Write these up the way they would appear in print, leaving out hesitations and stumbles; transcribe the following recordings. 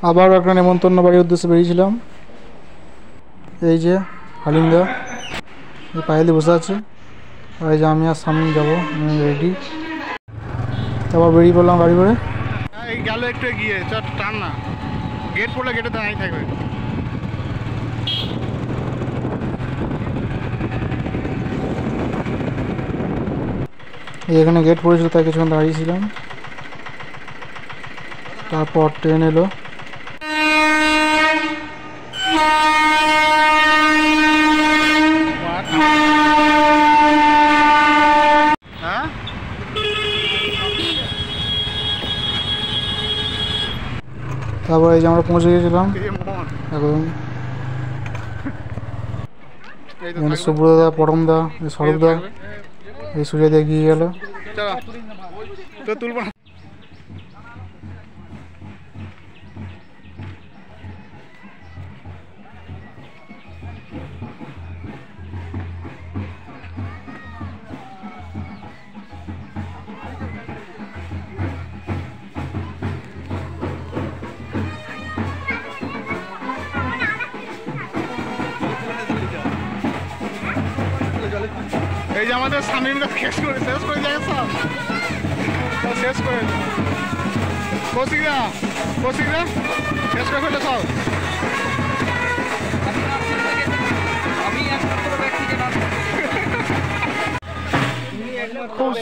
আবার একটা নেমন্তন্ন বাড়ির উদ্দেশ্যে বেরিয়েছিলাম। এই যে হালিমদা এই পায়েলি বসে আছে, আর এই যে আমি আর সামনে যাবো, রেডি। তারপর বেরিয়ে পড়লাম গাড়ি করে। এই গেল একটু এগিয়ে, চল টান না, গেট পড়লে গেটে দাঁড়িয়ে থাকবে। এখানে গেট পড়েছিল, তাই কিছুক্ষণ দাঁড়িয়েছিলাম। তারপর ট্রেন এলো। তারপর এই যে আমরা পৌঁছে গেছিলাম একদম। সুব্রতদা, পরমদা, স্বরূপদা, এই সুজয়দা এগিয়ে গেল। তুলব না। এই যে আমাদের স্বামীরা শেষ করে যায় সব, শেষ করে কৌশিকরা শেষ করে ফেলে সব।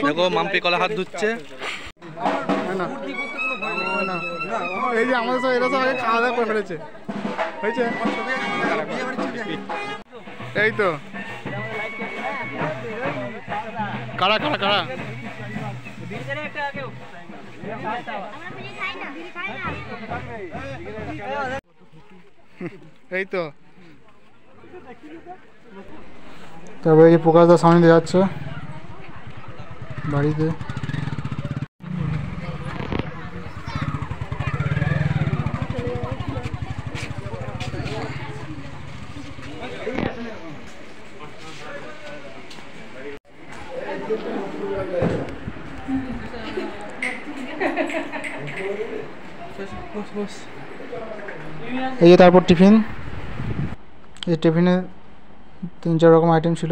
দেখো মাম্পি কলা হাত ধুচ্ছে। এই যে আমাদের সব এরা সব আগে খাওয়া দাওয়া করে ফেলেছে, হয়েছে। এই তো কারা কারা কারা এই তো। তারপরে এই প্রকাশদার সামনে দিয়ে যাচ্ছে বাড়িতে। এই যে তারপর টিফিন। এই টিফিনে 3-4 রকম আইটেম ছিল,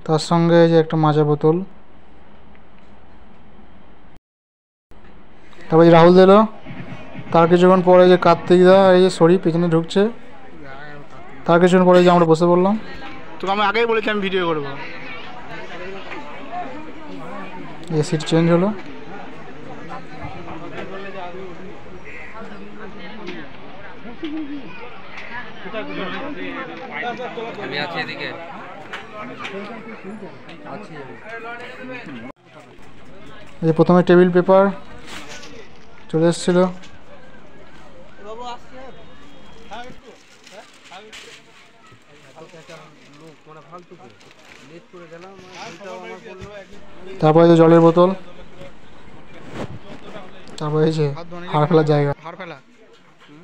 তার সঙ্গে এই যে একটা মাজা বোতল। তারপর রাহুল দিল। তার কিছুক্ষণ পরে যে কার্তিকদা এই যে সরি পেছনে ঢুকছে। তার কিছুক্ষণ পরে যে আমরা বসে পড়লাম। তোকে আমি আগেই বলেছি আমি ভিডিও করবো। এই সিট চেঞ্জ হলো। আমি আছি এদিকে। এই যে প্রথমে টেবিল পেপার চলে এসেছিল। তারপরে যে জলের বোতল। তারপরে এই যে হাড় ফেলার জায়গা। হাড় ফেলা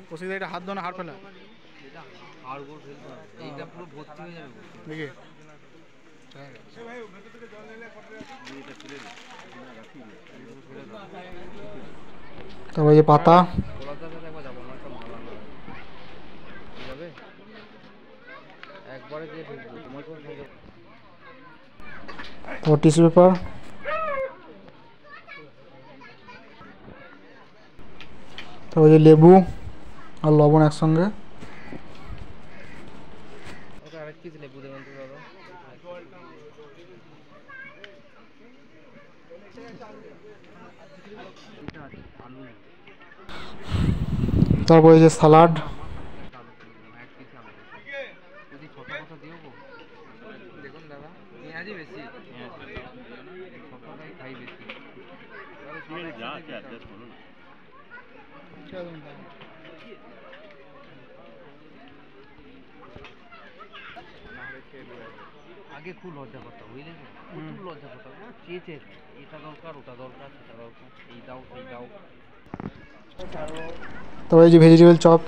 কৌশিকদা, এটা হাত ধোনা হাড় ফেলা। এইটা পুরো ভর্তি হয়ে যাবে দেখি। তারপরে যে পাতা। তারপর টিস্যু পেপার। তারপর যে লেবু আর লবণ একসঙ্গে। তারপরে যে সালাড। দেখুন দাদা পেঁয়াজই বেশি, খাই বেশি। আগে খুব লজ্জা করতাম বুঝলে, প্রচুর লজ্জা করতাম। চেয়েছে এটা দরকার ওটা দরকার সেটা দরকার, এই দাও সেই দাও। তারপরে এই যে ভেজিটেবল চপ।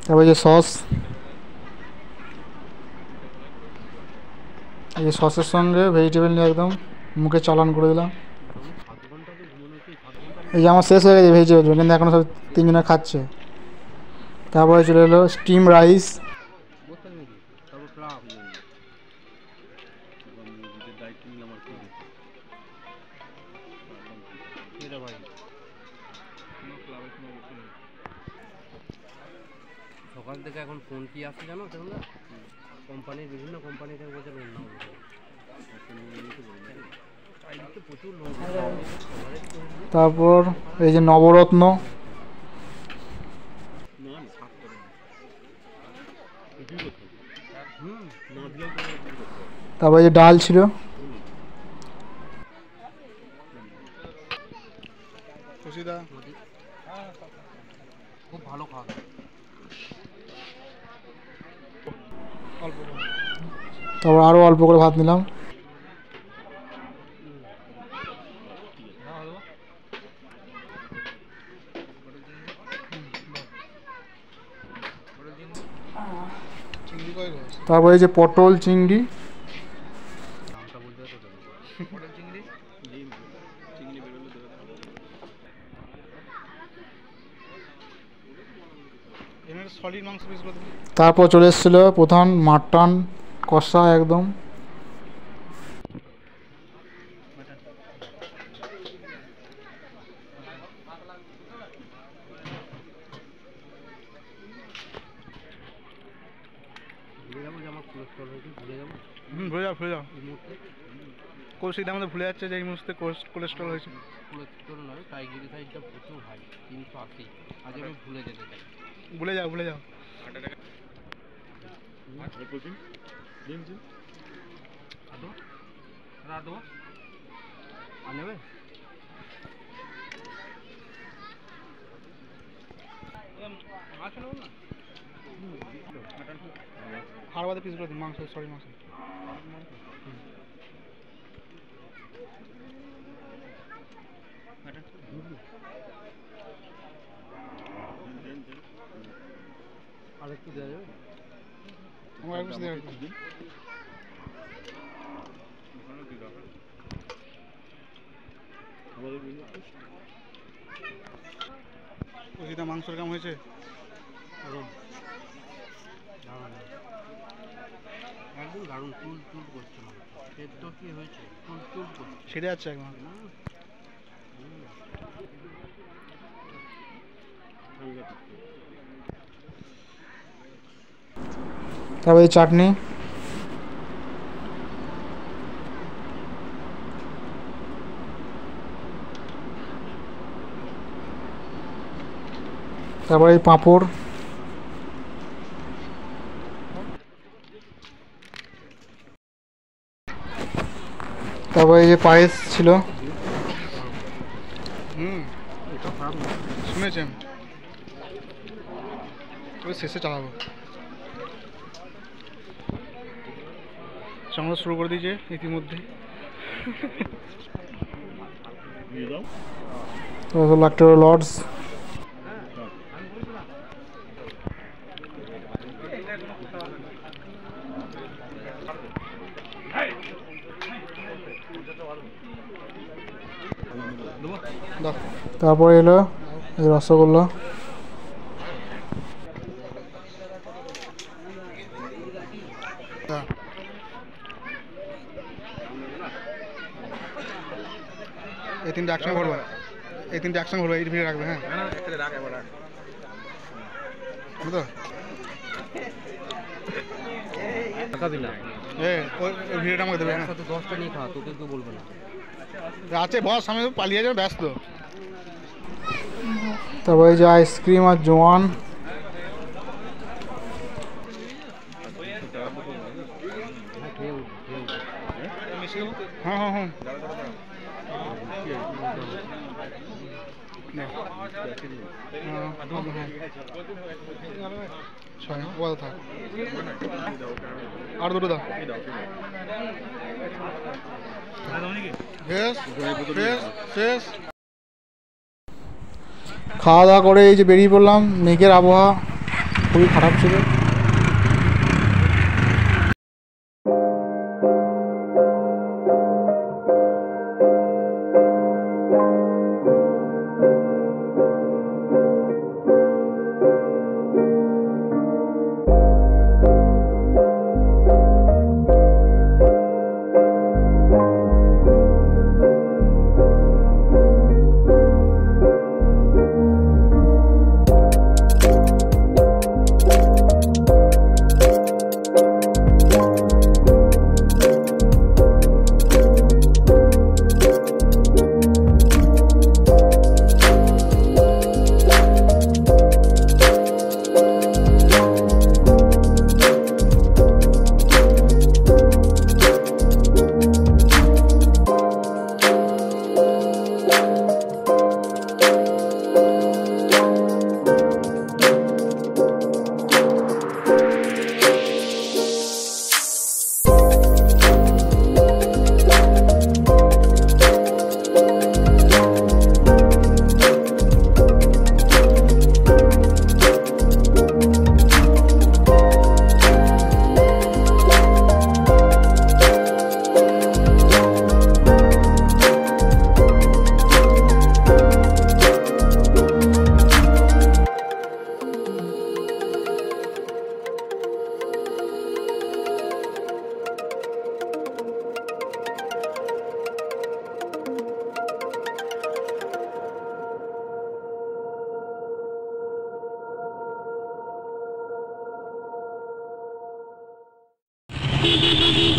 তারপরে যে সস, এই যে সসের সঙ্গে ভেজিটেবল নিয়ে একদম মুখে চালান করে দিলাম। এই যে আমার শেষ হয়ে গেছে ভেজিটেবল, কিন্তু এখনও সব তিনজনে খাচ্ছে। তারপরে চলে এলো স্টিম রাইস, সকাল থেকে এখন ফোন কি আসছে জানো তোমরা? কোম্পানির বিভিন্ন কোম্পানি থেকে বলছে লোন নাও, প্রচুর লোন। তারপর এই যে নবরত্ন, তারপর এই যে ডাল ছিল, খুব ভালো খাওয়া। তারপর আরও অল্প করে ভাত নিলাম। তারপরে এই যে পটল চিংড়ি, তারপর চলে এসেছিল প্রধান মাটন কষা একদম। ভুলে যাও কলসিটা আমাদের ভুলে যাচ্ছে যে এই মুহূর্তে কোলেস্ট্রল হয়েছে। কোলেস্ট্রল নয়, ট্রাইগ্লিসারাইডটা প্রচুর হাই, 380। আজ আমি ভুলে যেতে চাই। ভুলে যাও নেবে হাড় বাদে পিস করে দিন, মাংস সরি মাংস। আরেকটু দেওয়া যাবে? আমার একটু দেওয়া কষিটা মাংসের কাম হয়েছে। একদম দারুণ, চুল চুল করছে না, সেদ্ধ কি হয়েছে, চুল চুল করছে, সেরে যাচ্ছে একদম। তারপরে এই চাটনি, তারপরে এই পাঁপড়, তারপরে এই যে পায়েস ছিল। শুনেছেন ওই শেষে চালাবো। সংবাদ শুরু করে দিয়েছে ইতিমধ্যে। লাক্টোর লর্ডস, তারপরে এলো এই রসগোল্লা, এই তিনটে একসঙ্গে ভরবা, এই তিনটে একসঙ্গে ভরবা, এই ভিড়ে রাখবে। হ্যাঁ বুঝলো, ওই ভিড়টা আমাকে দেবে। 10টা নিয়ে খাওয়া, তোকে কেউ বলবে না। আছে বস, আমি পালিয়ে যাবে, ব্যস্ত। তারপরে এই যে আইসক্রিম আর জোয়ান, হ্যাঁ হ্যাঁ হ্যাঁ থাক, আর দুটো দাও। খাওয়া দাওয়া করে এই যে বেরিয়ে পড়লাম। মেঘের আবহাওয়া, খুবই খারাপ ছিল।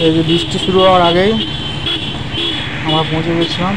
এই যে বৃষ্টি শুরু হওয়ার আগেই আমরা পৌঁছে গেছিলাম।